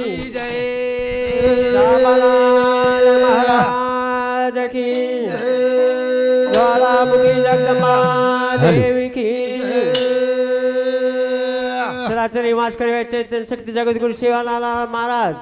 जय महाराज की ज्वालामुखी जगदम्बा देवी की सरासरी मास करे चैतन्य शक्ती जगद्गुरु शिवालाल महाराज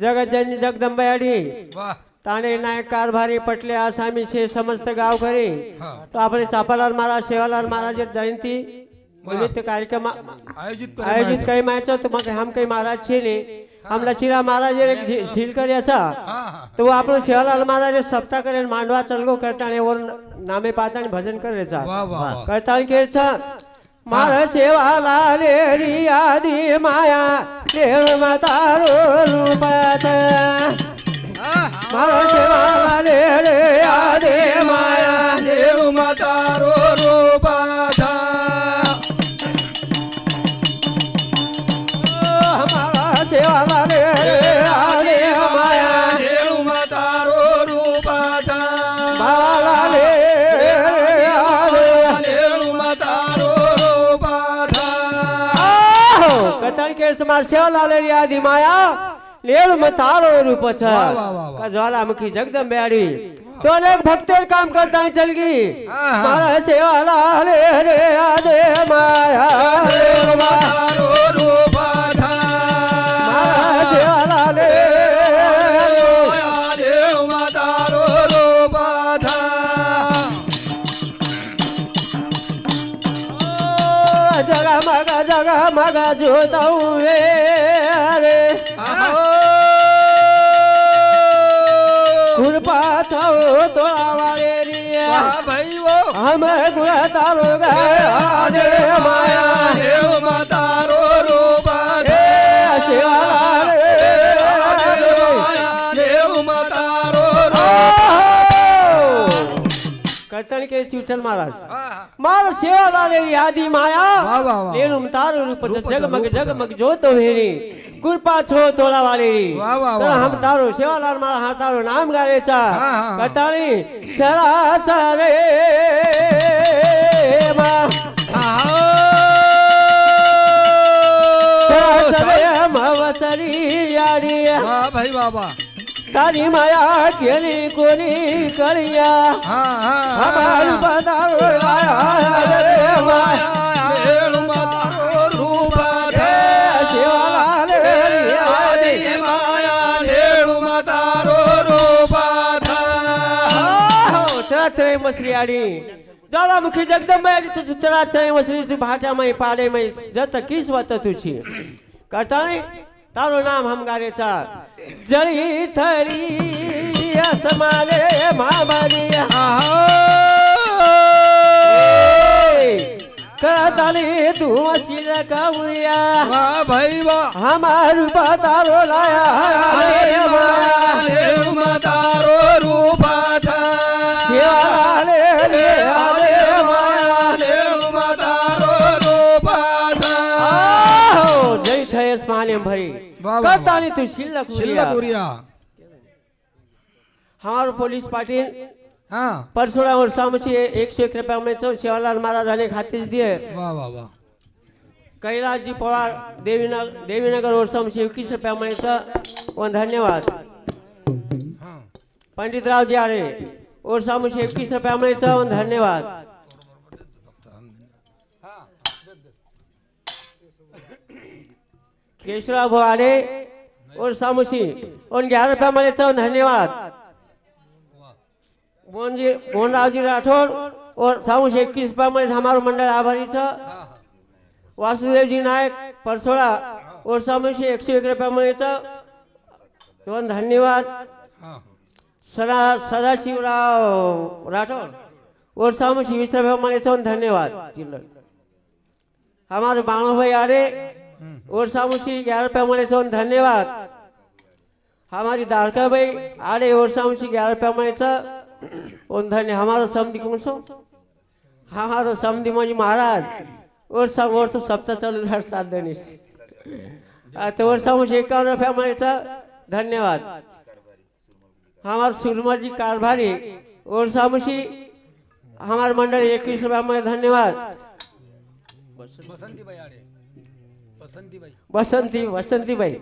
जगत जननी जगदंबायाडी ताणे नायक कारभारी पटले आसामी से समस्त गावकरी तो आपले चापालाल महाराज शिवालाल महाराज जयंती निमित्त कार्यक्रम आयोजित काही मायचं तो मग हम काही महाराज छे ने हमला चिरा महाराज एक झील कर्याचा तो आपण शिवालाल महाराज सप्ताह करेन मांडवा चलगो करताने और नामे पाताने भजन करायचा करताने केचा मार शिवालाल रे आदि माया देव मातारो रूपात मार शिवालाल रे आदि माया देव मातारो रूपात शिवालाल रे आदि माया देव मातारो रूपात बालाल देव मातारो रूपात कथन के समार शिवालाल रे आदि माया लेल मतारो रूप छ का ज्वालामुखी जगदंबायाडी तो एक भक्तर काम करता है चल गई मारा शिवालाल रे आदि माया देव मातारो रूपात शिवालाल देव मातारो रूपात जगमग जोताऊ रे कृपा थाओ तोड़ा वाले रिया भाई वो हम गुणा तारो गया देव माया देव मातारो रूपात शिवालाल देव मातारो कर्तन के विठ्ठल महाराज मार शिवालाल आदि माया लेलुम तारो रूप जगमग जगमग जोतो हेरी कृपा छो तोला वाली तर हम तारो शिवालाल मारा हा तारो नाम गारेचा कटाळी चरा चरे मा चरे मवसरी याडी भाई बाबा तारी माया केली कोणी कळिया हमारी पदारो माया देव मातारो रूपात शिवालाल आदि माया देव मातारो रूपात चराचरे मसरी आडी ज्वालामुखी जगदंबायाडी तू चराचरे मसरी तू भाटा मै पाडे मै जत किस वत तुझी करताने तारो नाम हम गारेचा जळी थळी असमाले महाबालिया करताली तू अशील कावरिया भाई वा हमार तारो लाया देव मातारो रूपात शिवालाल देव मातारो रूपात जय थयस माने भरी करताली तू शिल्लक शिल्लकुरिया हमारो पुलिस पाटील परसोड़ा और सामसी 101 रुपया में तो शिवालाल महाराज ने खातिर दिए वाह वाह वाह कैलाश जी पवार देवीनगर और सामसी 21 रुपया में तो धन्यवाद पंडित राव जी आरे और सामसी 21 रुपया में तो धन्यवाद केशवराव भोआरे और सामुसी उन 11 रुपया में तो धन्यवाद मोहनराव जी राठौर और सामू से 21 रुपया में हमारा मंडल आभारी था वासुदेव जी नायक परसोड़ा और सामू से 101 रुपया में था तो धन्यवाद सदाशिवराव राठौर और सामू से 20 रुपया में था धन्यवाद हमारे बाणो भाई आरे और सामू से 11 रुपया में था धन्यवाद हमारी दारका भाई आरे और सामू से 11 रुपया में था धन्य हमारा समधी कौन सो हमारा समधी मजी महाराज और सब और तो सप्ताह चल रहा 7 दिन तो और सब 51 रुपया में था धन्यवाद हमारे सुरमा जी कारभारी और सामुशी हमारे मंडल 21 रुपया में धन्यवाद बसंतीबाई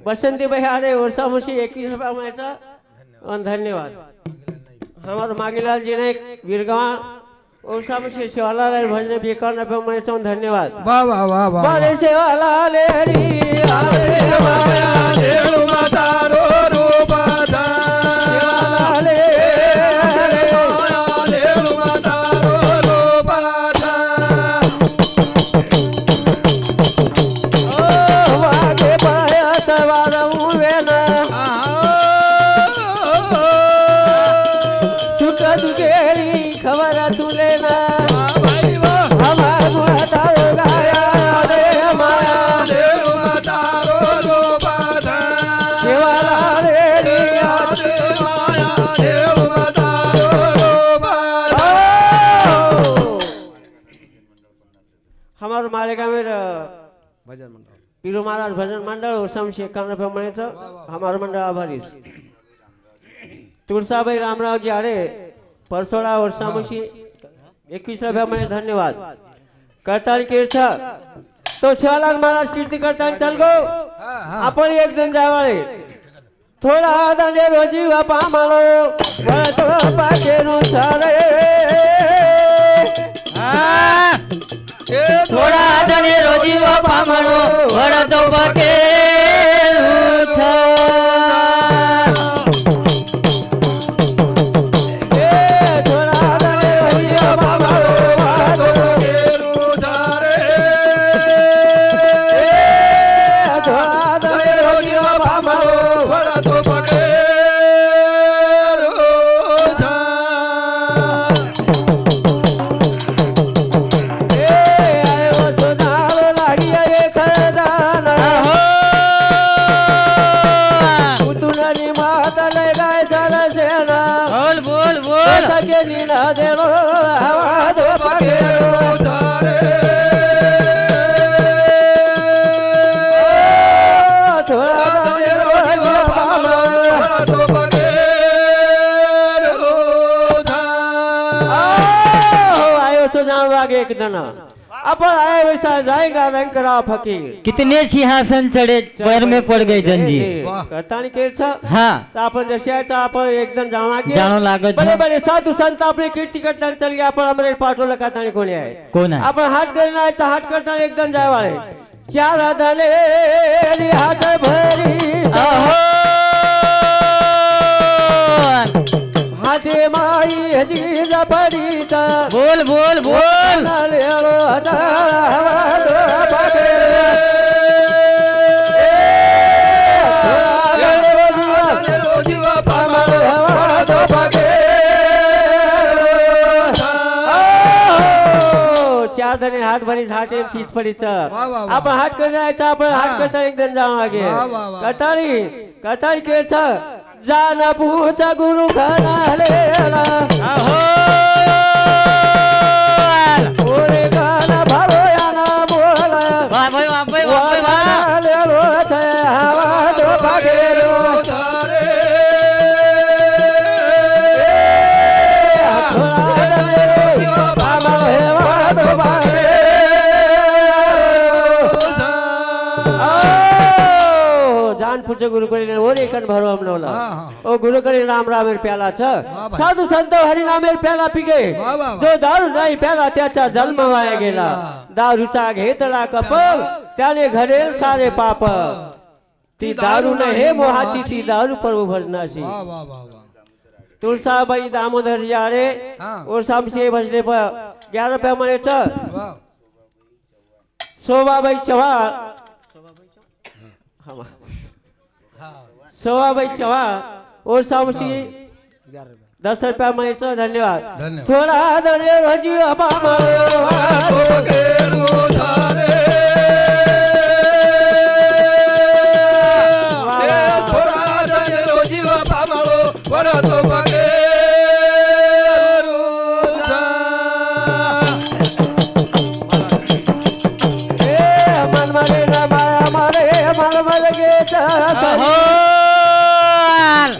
बसंतीबाई अरे वर्षा मुशी 21 रुपया म्हणायचा आणि धन्यवाद हमारे मांगीलाल जी ने वीरगावा वर्षा मुशी शिवालाल भजन बेकार रुपया म्हणायचा धन्यवाद वाह वाह वाह वाह बड़े शिवालाल री आरे माया देव माता रो रूपाधा शिवालाल माया देव माता रो रूपाधा ओ वागे पाया सवार उवेना सुख दुखेरी खबर तुले ना भाई वाह हमार माता गाया रे माया देव माता रो रूपाधा शिवालाल री माया देव माता रो रूपाधा हमारे मालेगांव में भजन मंडल पीरू महाराज भजन मंडल और समशी 51 रुपये म्हणायचं हमारा मंडळ आभारी तुळसाबाई रामराव जी आडे परसोडा और सामुशी 21 रुपये म्हणे धन्यवाद करताल कीर्थ तो शिवालाल महाराज कीर्ती करताल चल गो आपण एक दिन जावाळे थोडा दांडे रोजी बापा मालो वळतो पाकेनु सारे थोड़ा धने रोजी बापा मनो वरतो बके बोल बोल बोल सके नीला देनो हवा दो पके एक दना अपन आए वैसा जाएगा रंग करा फकीर कितने सिंहासन चढ़े पैर में पड़ गए जंजी कथानी कीर्थ हाँ तो आपण जशायचं आपण एकदम जाणागे जाणो लागत बरे बरे साधू संत आपले कीर्ती करताना चल गए आपण अमरे पाठवलं कथानी कोणी आहे कोण आहे आपण हात करीन आहे तर हात करताना एकदम जायवाळे चार धने हात भरी हाते माई हजी जपडीता बोल बोल बोल चार धने हात भरी हाटे चीज पडीच आपण हात करायचं आपण हात करता एकदम जावं लागे कटारी केच जान पूत गुरु घरालेला ओरे गाना भालो याना बोला बाबाई बाबाई वालेलो छे हवा दो भागेलो पूछे गुरु करी और एक भरो हम नौला ओ गुरु करी राम रामेर प्याला छ साधू संत हरि नामेर प्याला पी गए जो दारू नाही प्याला त्याचा जन्म वाया गेला दारूचा घेतला कप त्याने घडेल सारे पाप ती दारू न हे मोहाची ती दारू पर्व भजनाशी तुळसाबाई दामोदर जाळे और सामसे भजने पर 11 रुपया मने छ शोभाबाई चव्हाण शोभाबाई चव्हाण और सामसी 10 रुपया मने धन्यवाद थोड़ा दरे रोजी अपा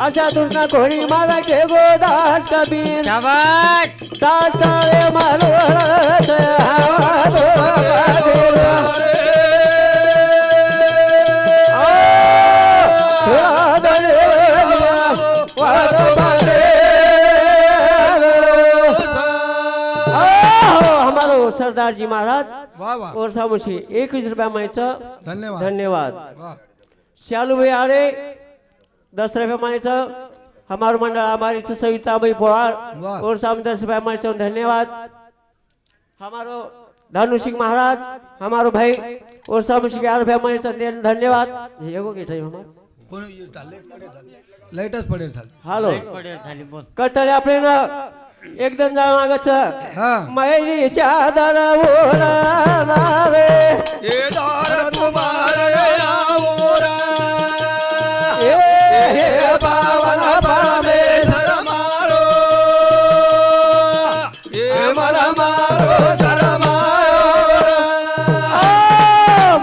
अच्छा तुझना कोणी मारा के गोदास कबीर शाबाश सासारे मारो हवा दो सरदारजी महाराज वाह वाह और सामुशी 21 रुपया मायचं धन्यवाद धन्यवाद। वाह शालू भाई आड़े 10 रुपया मायचं हमारे मंडल हमारी सविता भाई पोहार वाह। और साम 10 रुपया मायचं धन्यवाद। हमारो धनु सिंह महाराज हमारो भाई और सामुशी 11 रुपया मायचं धन्यवाद। हे एगो की टाइम हमार कोण लाईटच पडेल झाली हालो झाली बोल कटले आपले ना एकदम जाण मागच हा मैली चादर ओढणार रे ये दार तुम्हारे आऊरा हे पावन परमेश्वर मारो ये मन मारो सर मारो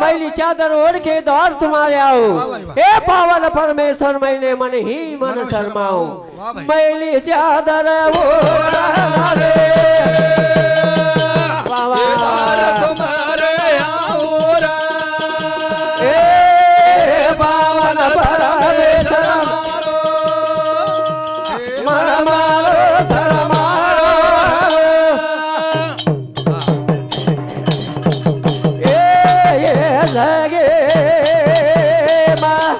मैली चादर ओढ़ के दौर तुम्हारे आओ वाह भाई वाह। हे पावन परमेश्वर मैंने मन ही मन मन शर्माओ वाह भाई। मैली चादर ओढ़णार रे वाह ये दार वाह। तुम्हारे आऊरा हे पावन परमेश्वर मन मारो सर मारो ये जगे माँ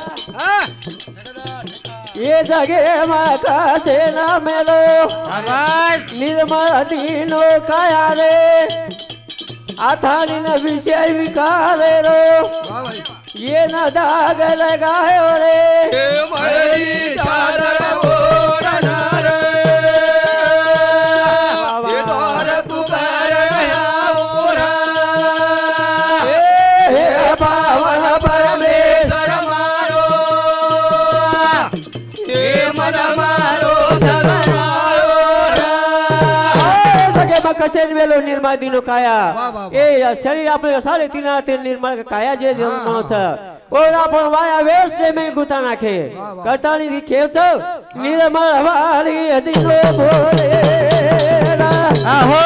ये जगे माँ का सेना मेलो आवाज निर्मल दीनो काया रे आथानी न विषय विकारे रो वाह भाई ये न दाग लगायो रे ये मैली चादर ओढ़णार ये दार तुम्हारे आऊरा हे पावन परमेश्वर मारो ये मन मारो सर मारो सगे कसेन वेलो निर्मळ दिनो काया वाह, वाह, वाह. ए शरीर आपले 3.5 ते निर्मळ काया जे म्हणतो और आपण वाया वेस्ट में गुता नाखे वाह, वाह. कटाणी दी खेच निर्मळ वाली दिनो भोले आहो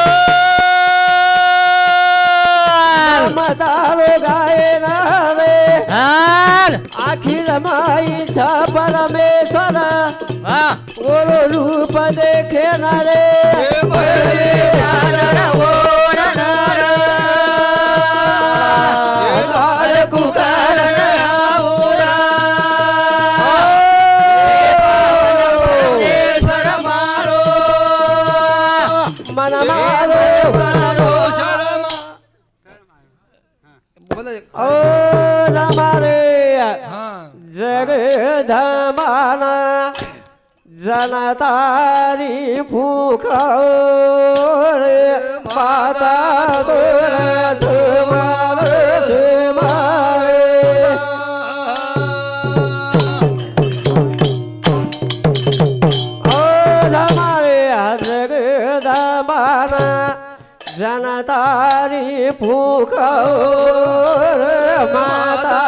मदारो गाये ना रे हाल अखिल माई सा परमेश्वर हा ओरो रूप देखे ना रे ये मैली चादर ओढ़णार ये दार तुम्हारे आऊरा परमेश्वर मारो मन मारो मारो शर्मा बोला ओ रमारे हाँ जगधमाना जनतारी फूका रे माता ओ रमारे जगधमाना जनतारी फूका रे माता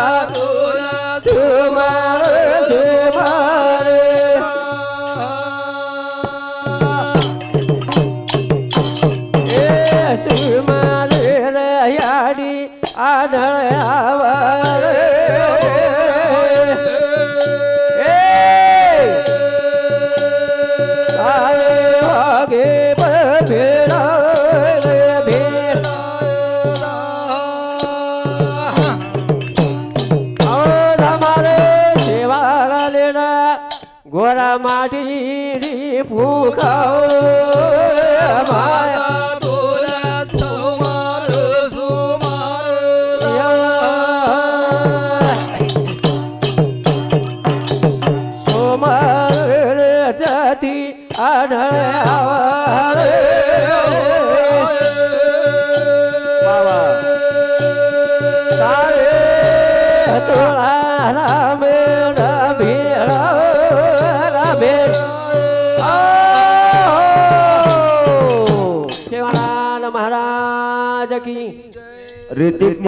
गोरा माटी फूकाओ माया सोमर जाती आढळावा बाबा सारे तुला राम भेळा महाराज की ऋतिक